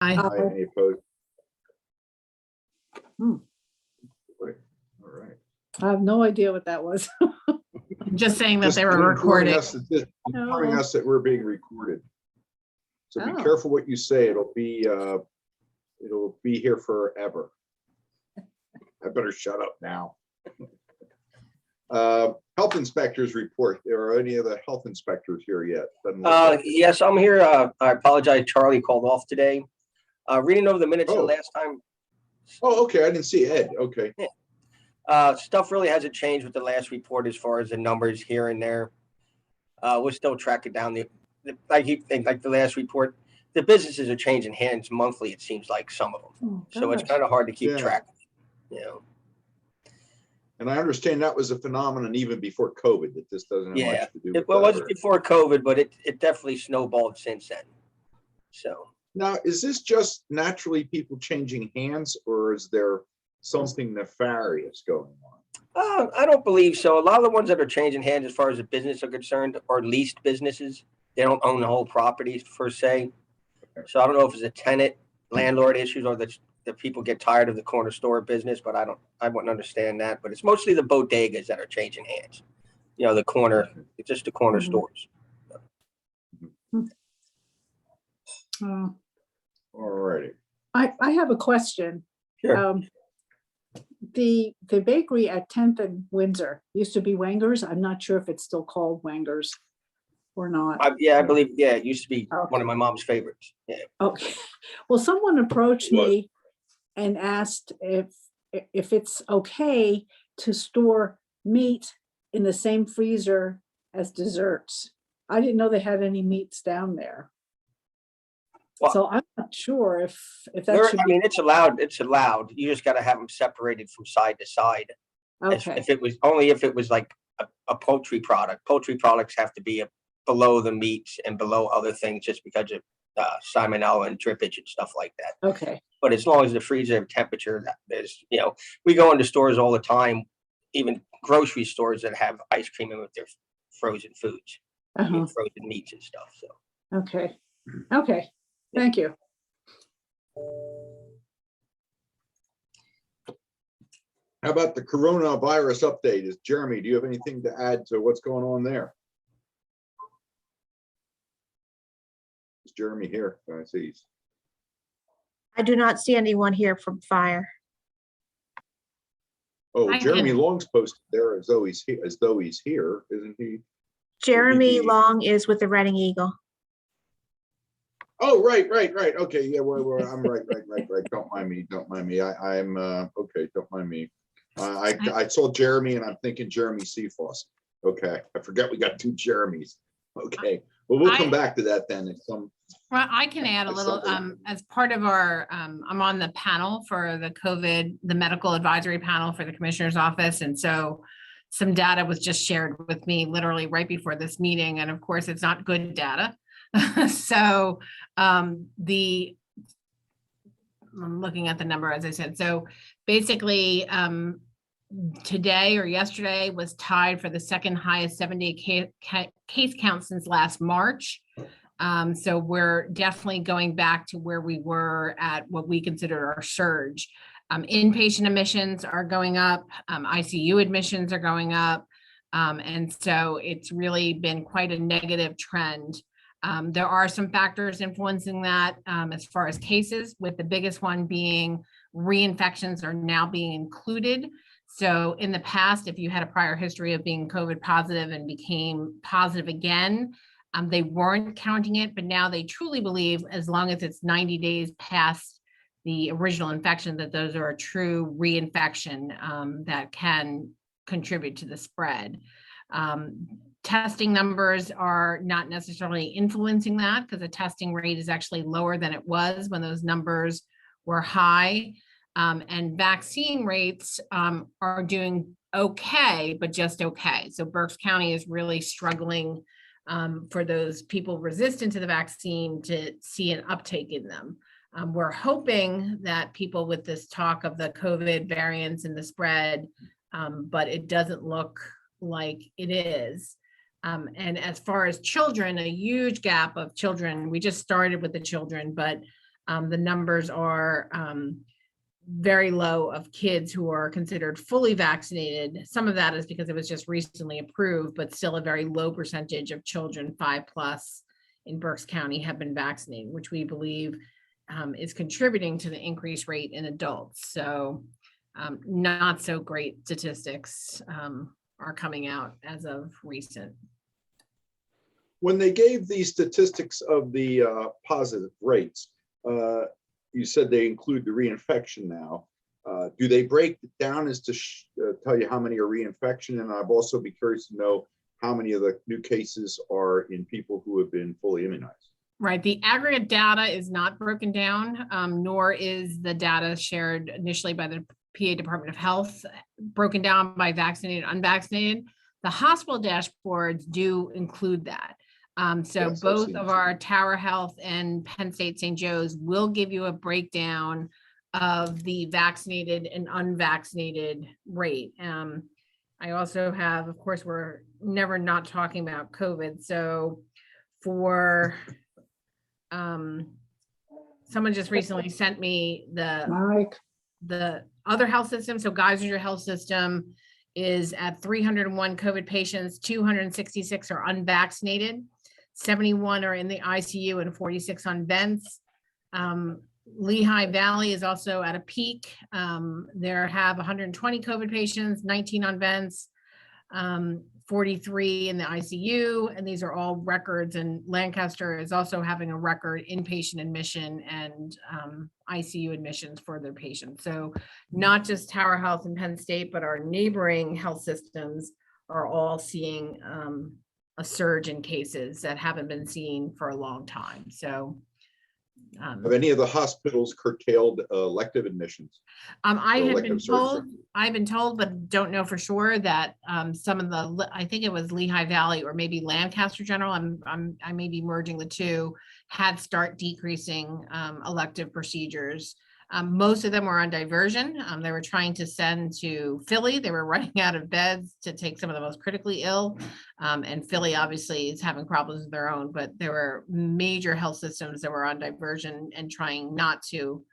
Aye. Any opposed? Hmm. All right. I have no idea what that was. Just saying that Just they were informing recording. us that we're being recorded. So be Oh. careful what you say. It'll be here forever. I better shut up now. Health inspectors report. There are any of the health inspectors here yet? Doesn't look like it. Yes, I'm here. I apologize, Charlie called off today. Reading over the minutes of the Oh. last time, Oh, okay. I didn't see Ed. Okay. stuff really hasn't changed with the last report as far as the numbers here and there. We're still tracking down like the last report. The businesses are changing hands monthly, it seems like, some of them. Oh, So it's gosh. kind of hard to keep Yeah. track. You know, And I understand that was a phenomenon even before COVID, that this doesn't have Yeah. much to do it with was that. before COVID, but it definitely snowballed since then. So. Now, is this just naturally people changing hands, or is there something nefarious going on? I don't believe so. A lot of the ones that are changing hands as far as the business are concerned are leased businesses. They don't own the whole property per se. So I don't know if it's a tenant landlord issues or that the people get tired of the corner store business, but I wouldn't understand that. But it's mostly the bodegas that are changing hands. You know, it's just the corner Mhm. stores. Oh. All righty. I have a question. Sure. The bakery at 10th and Windsor used to be Wanger's. I'm not sure if it's still called Wanger's or not. I believe, it used to be Okay. one of my mom's favorites. Yeah. Okay. Well, someone approached What? me and asked if it's okay to store meat in the same freezer as desserts. I didn't know they had any meats down there. Well, So I'm not sure if that There, should I be, mean, it's allowed. It's allowed. You just got to have them separated from side to side. okay, If it was like a poultry product. Poultry products have to be below the meats and below other things just because of salmonella and drippage and stuff like that. okay, But as long as the freezer temperature, that is, we go into stores all the time, even grocery stores that have ice cream in with their frozen foods, uh-huh, frozen meats and stuff. So okay, thank you. How about the coronavirus update? Jeremy, do you have anything to add to what's going on there? Is Jeremy here? I see. I do not see anyone here from fire. Oh, I Jeremy can- Long's posted there as though he's here, isn't he? Jeremy Maybe- Long is with the Reading Eagle. Oh, right. Okay, yeah, I'm right. Don't mind me. I'm okay. Don't mind me. I saw Jeremy and I'm thinking Jeremy Seafoss. Okay, I forget we got two Jeremys. Okay, well, we'll come back to that then. Well, I can add a It's little, something. as part of our, I'm on the panel for the medical advisory panel for the commissioner's office. And so some data was just shared with me literally right before this meeting. And of course, it's not good data. So I'm looking at the number, as I said. So basically, today or yesterday was tied for the second highest 7-day case count since last March. So we're definitely going back to where we were at what we consider our surge. Inpatient admissions are going up, ICU admissions are going up. And so it's really been quite a negative trend. There are some factors influencing that as far as cases, with the biggest one being reinfections are now being included. So in the past, if you had a prior history of being COVID positive and became positive again, they weren't counting it, but now they truly believe as long as it's 90 days past the original infection, that those are a true reinfection that can contribute to the spread. Testing numbers are not necessarily influencing that because the testing rate is actually lower than it was when those numbers were high. And vaccine rates are doing okay, but just okay. So Berks County is really struggling for those people resistant to the vaccine to see an uptake in them. We're hoping that people with this talk of the COVID variants and the spread, but it doesn't look like it is. And as far as children, a huge gap of children. We just started with the children, but The numbers are very low of kids who are considered fully vaccinated. Some of that is because it was just recently approved, but still a very low percentage of children 5+ in Berks County have been vaccinated, which we believe is contributing to the increased rate in adults. So not so great statistics are coming out as of recent. When they gave the statistics of the positive rates, you said they include the reinfection now. Do they break it down as to tell you how many are reinfection? And I'd also be curious to know how many of the new cases are in people who have been fully immunized. Right. The aggregate data is not broken down, nor is the data shared initially by the PA Department of Health broken down by vaccinated, unvaccinated. The hospital dashboards do include that. So Yes, I've both seen of it. our Tower Health and Penn State St. Joe's will give you a breakdown of the vaccinated and unvaccinated rate. I also have, of course, we're never not talking about COVID. So for someone just recently sent me Mike, the other health system. So Geisinger Health System is at 301 COVID patients, 266 are unvaccinated, 71 are in the ICU and 46 on vents. Lehigh Valley is also at a peak. There have 120 COVID patients, 19 on vents, 43 in the ICU, and these are all records. And Lancaster is also having a record inpatient admission and ICU admissions for their patients. So not just Tower Health and Penn State, but our neighboring health systems are all seeing a surge in cases that haven't been seen for a long time. So Have any of the hospitals curtailed elective admissions? I or have been elective told, surgery? I've been told, but don't know for sure that some of the, I think it was Lehigh Valley or maybe Lancaster General, I may be merging the two, had start decreasing elective procedures. Most of them were on diversion. They were trying to send to Philly. They were running out of beds to take some of the most critically ill. And Philly obviously is having problems of their own, but there were major health systems that were on diversion and trying not to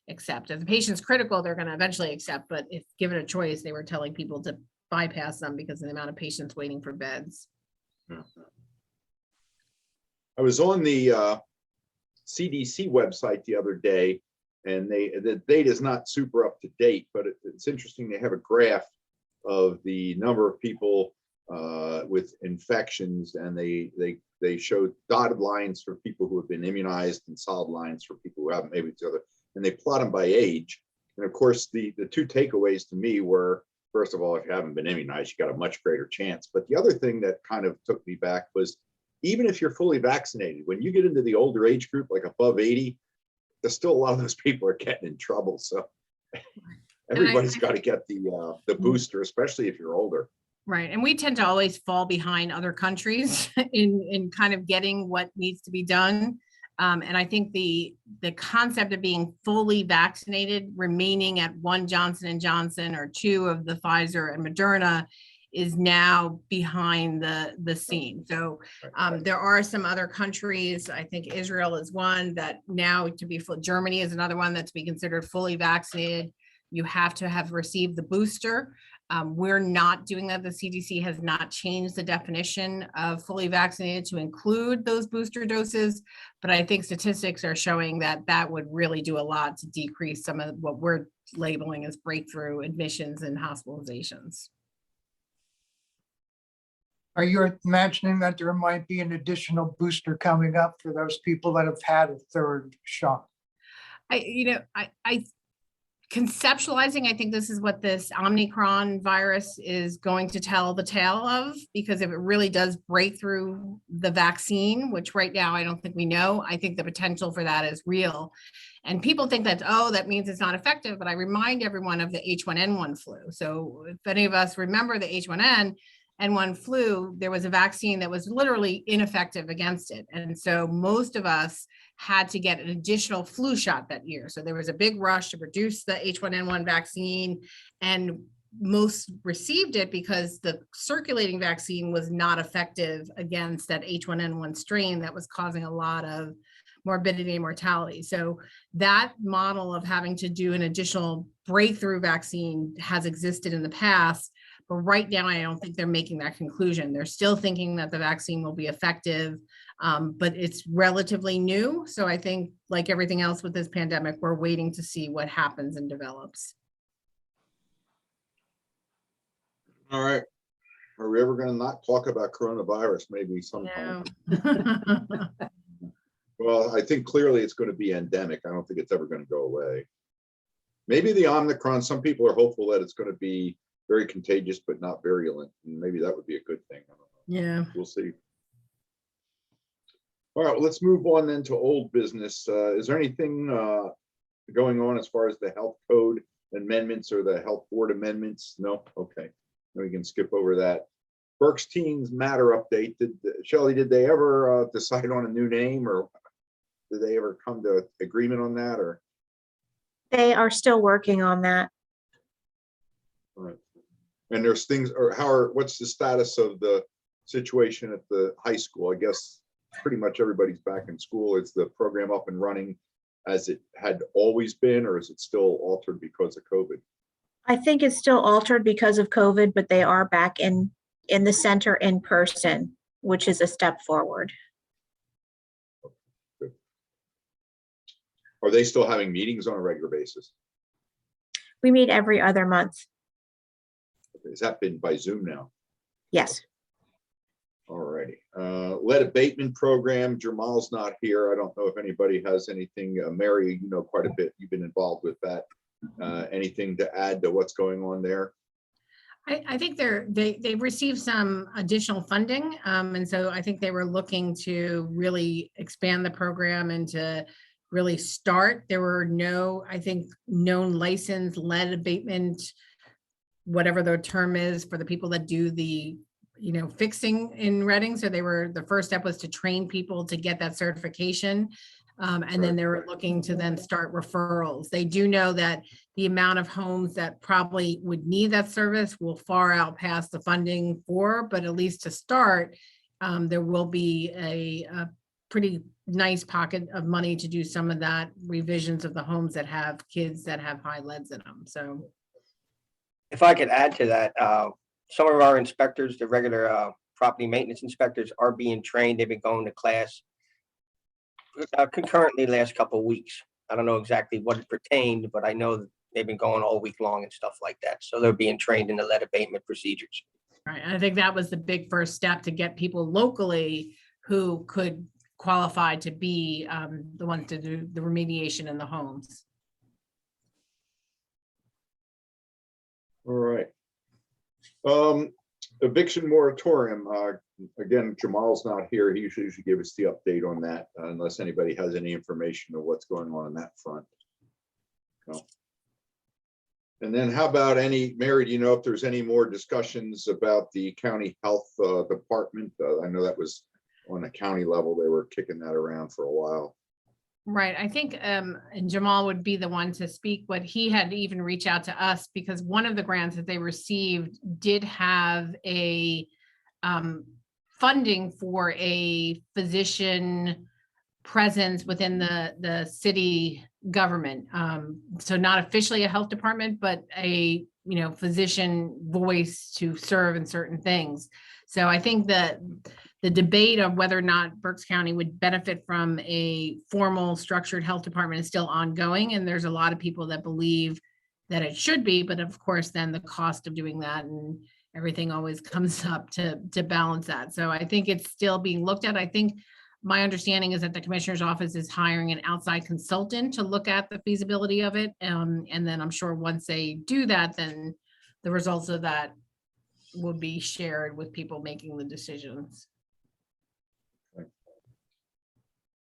accept. If the patient's critical, they're going to eventually accept, but if given a choice, they were telling people to bypass them because of the amount of patients waiting for beds. I was on the CDC website the other day, and the data is not super up to date, but it's interesting. They have a graph of the number of people with infections, and they show dotted lines for people who have been immunized and solid lines for people who haven't, maybe each other, and they plot them by age. And of course, the two takeaways to me were, first of all, if you haven't been immunized, you got a much greater chance. But the other thing that kind of took me back was, even if you're fully vaccinated, when you get into the older age group, like above 80, there's still a lot of those people are getting in trouble. So everybody's got to get the booster, especially if you're older. Right. And we tend to always fall behind other countries in kind of getting what needs to be done. And I think the concept of being fully vaccinated, remaining at 1 Johnson & Johnson or 2 of the Pfizer and Moderna, is now behind the scene. So there are some other countries, I think Israel is one that now to be full, Germany is another one that's be considered fully vaccinated. You have to have received the booster. We're not doing that. The CDC has not changed the definition of fully vaccinated to include those booster doses, but I think statistics are showing that that would really do a lot to decrease some of what we're labeling as breakthrough admissions and hospitalizations. Are you imagining that there might be an additional booster coming up for those people that have had a third shot? I conceptualizing, I think this is what this Omicron virus is going to tell the tale of, because if it really does break through the vaccine, which right now I don't think we know, I think the potential for that is real. And people think that, oh, that means it's not effective, but I remind everyone of the H1N1 flu. So if any of us remember the H1N1 flu, there was a vaccine that was literally ineffective against it. And so most of us had to get an additional flu shot that year. So there was a big rush to produce the H1N1 vaccine, and most received it because the circulating vaccine was not effective against that H1N1 strain that was causing a lot of morbidity and mortality. So that model of having to do an additional breakthrough vaccine has existed in the past. But right now, I don't think they're making that conclusion. They're still thinking that the vaccine will be effective, but it's relatively new. So I think, like everything else with this pandemic, we're waiting to see what happens and develops. All right. Are we ever gonna not talk about coronavirus? Maybe sometime. No. Well, I think clearly it's gonna be endemic. I don't think it's ever gonna go away. Maybe the Omicron, some people are hopeful that it's gonna be very contagious, but not virulent. And maybe that would be a good thing. I don't know. Yeah. We'll see. All right, well, let's move on then to old business. Is there anything going on as far as the health code amendments or the health board amendments? No? Okay. Then we can skip over that. Berks Teens Matter update. Shelley, did they ever decide on a new name, or did they ever come to agreement on that, or? They are still working on that. All right. And there's things, or what's the status of the situation at the high school? I guess pretty much everybody's back in school. Is the program up and running as it had always been, or is it still altered because of COVID? I think it's still altered because of COVID, but they are back in the center in person, which is a step forward. Good. Are they still having meetings on a regular basis? We meet every other month. Has that been by Zoom now? Yes. All righty. Lead abatement program. Jamal's not here. I don't know if anybody has anything. Mary, you know quite a bit. You've been involved with that. Anything to add to what's going on there? I think they've received some additional funding. And so I think they were looking to really expand the program and to really start. There were no, I think, known licensed lead abatement, whatever the term is, for the people that do the, fixing in Reading. So the first step was to train people to get that certification. And then they were looking to then start referrals. They do know that the amount of homes that probably would need that service will far outpass the funding for, but at least to start, there will be a pretty nice pocket of money to do some of that revisions of the homes that have kids that have high leads in them. So If I could add to that, some of our inspectors, the regular property maintenance inspectors, are being trained. They've been going to class concurrently last couple of weeks. I don't know exactly what it pertained, but I know that they've been going all week long and stuff like that. So they're being trained in the lead abatement procedures. right, I think that was the big first step to get people locally who could qualify to be the ones to do the remediation in the homes. All right. Eviction moratorium. Again, Jamal's not here. He usually give us the update on that, unless anybody has any information of what's going on that front. No. And then how about Mary, do you know if there's any more discussions about the county health department? I know that was on a county level. They were kicking that around for a while. Right, I think, and Jamal would be the one to speak, but he had to even reach out to us because one of the grants that they received did have a funding for a physician presence within the city government. So not officially a health department, but a, physician voice to serve in certain things. So I think that the debate of whether or not Berks County would benefit from a formal structured health department is still ongoing. And there's a lot of people that believe that it should be, but of course, then the cost of doing that and everything always comes up to balance that. So I think it's still being looked at. I think my understanding is that the commissioner's office is hiring an outside consultant to look at the feasibility of it. And then I'm sure once they do that, then the results of that will be shared with people making the decisions.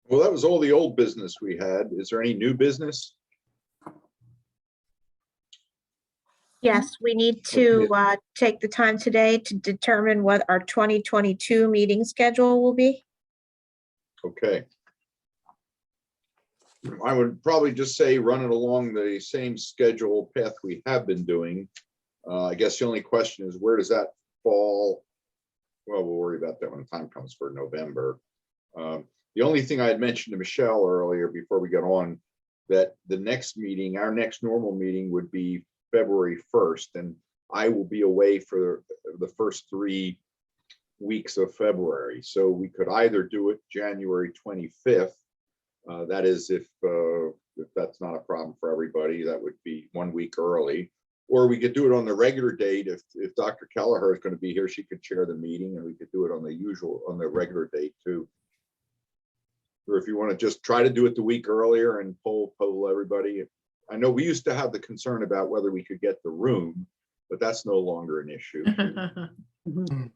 Well, that was all the old business we had. Is there any new business? Yes, we need to take the time today to determine what our 2022 meeting schedule will be. Okay. I would probably just say run it along the same schedule path we have been doing. I guess the only question is, where does that fall? Well, we'll worry about that when the time comes for November. The only thing I had mentioned to Michelle earlier before we got on, that the next meeting, our next normal meeting would be February 1st, and I will be away for the first 3 weeks of February. So we could either do it January 25th. That is, if that's not a problem for everybody, that would be 1 week early. Or we could do it on the regular date. If Dr. Kelleher is going to be here, she could chair the meeting, and we could do it on the regular date too. Or if you want to just try to do it the week earlier and poll everybody. I know we used to have the concern about whether we could get the room, but that's no longer an issue. Mhm.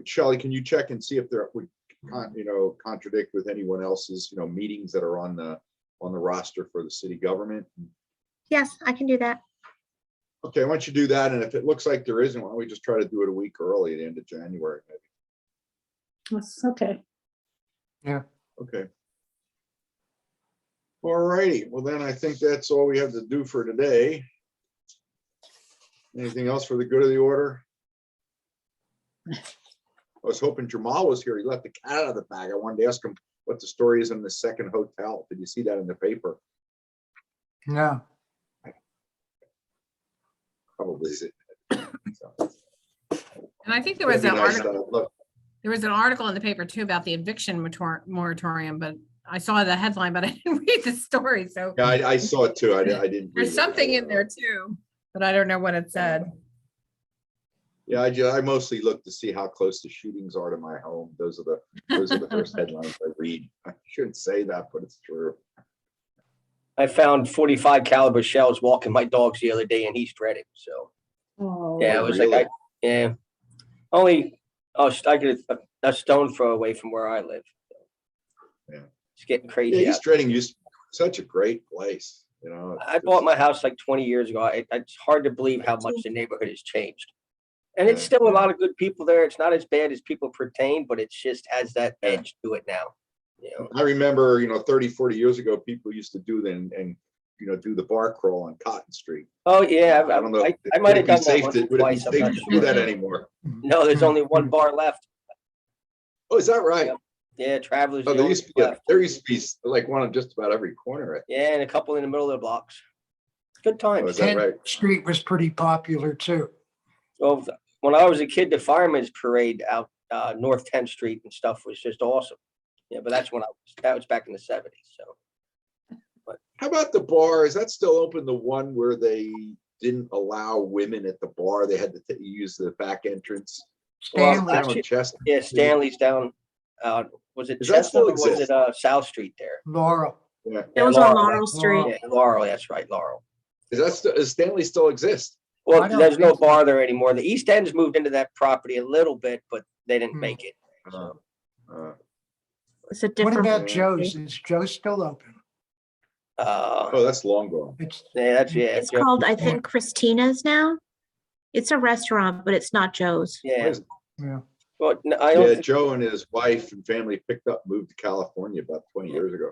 Shelley, can you check and see if there would, contradict with anyone else's, meetings that are on the roster for the city government? Yes, I can do that. Okay, why don't you do that? And if it looks like there isn't, why don't we just try to do it a week early at the end of January, maybe? That's okay. Okay. All righty. Well, then I think that's all we have to do for today. Anything else for the good of the order? I was hoping Jamal was here. He let the cat out of the bag. I wanted to ask him what the story is in the second hotel. Did you see that in the paper? No, Probably is it. And I think there was It'd an be nice article, to look. there was an article in the paper too about the eviction moratorium, but I saw the headline, but I didn't read the story. So Yeah, I saw it too. I didn't. read there's it. something in there too, but I don't know what it said. Yeah, I mostly look to see how close the shootings are to my home. Those are the first headlines I read. I shouldn't say that, but it's true. I found 45 caliber shells walking my dogs the other day and he's dreading. So Oh, yeah, it Oh, was really? like, only, I get a stone throw away from where I live. Yeah. It's getting Yeah, crazy. East out there. Reading used such a great place, I bought my house like 20 years ago. It's hard to believe how much the neighborhood has changed. And it's Yeah. still a lot of good people there. It's not as bad as people pertain, but it's just has that Yeah. edge to it now. I remember, 30, 40 years ago, people used to do the do the bar crawl on Cotton Street. Oh, yeah. I don't know. I might have done that Safe once to, or would it be twice. I'm safe not to do that sure. anymore? No, there's only one bar left. Oh, is that right? Yep. Yeah, Travelers. Oh, the there only used to be, left. there used to be like one on just about every corner. Yeah, and a couple in the middle of the blocks. Good Oh, times. is that 10th right? Street was pretty popular too. Well, when I was a kid, the firemen's parade out North 10th Street and stuff was just awesome. Yeah, but that was back in the 70s. So How about the bar? Is that still open? The one where they didn't allow women at the bar? They had to use the back entrance. Well, Stanley, Down on actually- Chestnut. yeah, Stanley's down. Was it Does that still Chestnut or was exist? it South Street there? Laurel. Yeah. It was on Laurel. Laurel Street. Yeah, Laurel. That's right, Laurel. Does Stanley still exist? Well, I don't there's no think so. bar there anymore. The East End's moved into that property a little bit, but they didn't Hmm. make it. Uh, uh, It's a What different. about Joe's? Is Joe's still open? oh, that's long gone. It's, Yeah, It's Joe- called, I think, Christina's now. It's a restaurant, but it's not Joe's. What yeah. is it? yeah. Well, I don't Yeah, think, Joe and his wife and family picked up, moved to California about 20 years ago.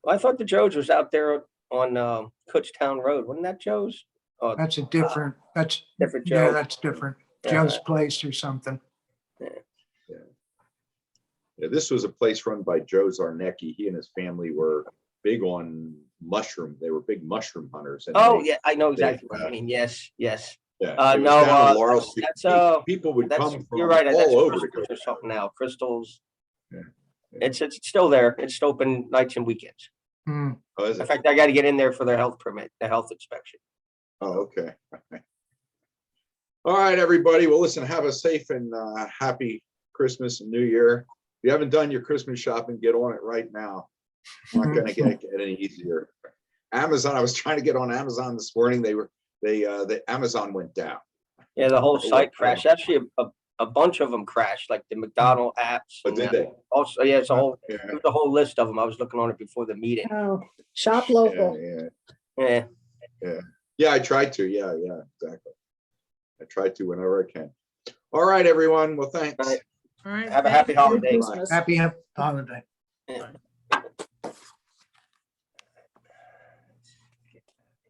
I thought the Joe's was out there on Kutztown Road. Wasn't that Joe's? Oh, That's a different, that's, different yeah, Joe. that's different. Yeah. Joe's Place or something. Yeah, this was a place run by Joe Zarnecki. He and his family were big on mushroom. They were big mushroom hunters. And Oh, they- yeah, I know exactly what you mean. Yes. yeah. Uh, it was no, down on uh, Laurel that's- Street. that's, People would That's, come from you're right. That's all over to Crystals go. or something now. Crystals. Yeah. It's still there. It's open nights and weekends. Hmm. Oh, is In it? fact, I got to get in there for their health permit, the health inspection. Oh, okay. All right, everybody. Well, listen, have a safe and happy Christmas and New Year. If you haven't done your Christmas shopping, get on it right now. It's not going to get any easier. Amazon, I was trying to get on Amazon this morning. The Amazon went down. Yeah, the whole Oh, site wow. crashed. Actually, a bunch of them crashed, like the McDonald apps. But and, did they? Also, yeah, it's a whole, Yeah, there's a whole list of them. I was looking on it before the meeting. Oh, shop yeah, local. yeah. Yeah. Yeah, I tried to. Yeah, exactly. I tried to whenever I can. All right, everyone. Well, thanks. All right. All right. Have a thank happy you. holiday. Christmas. Happy holiday. Yeah.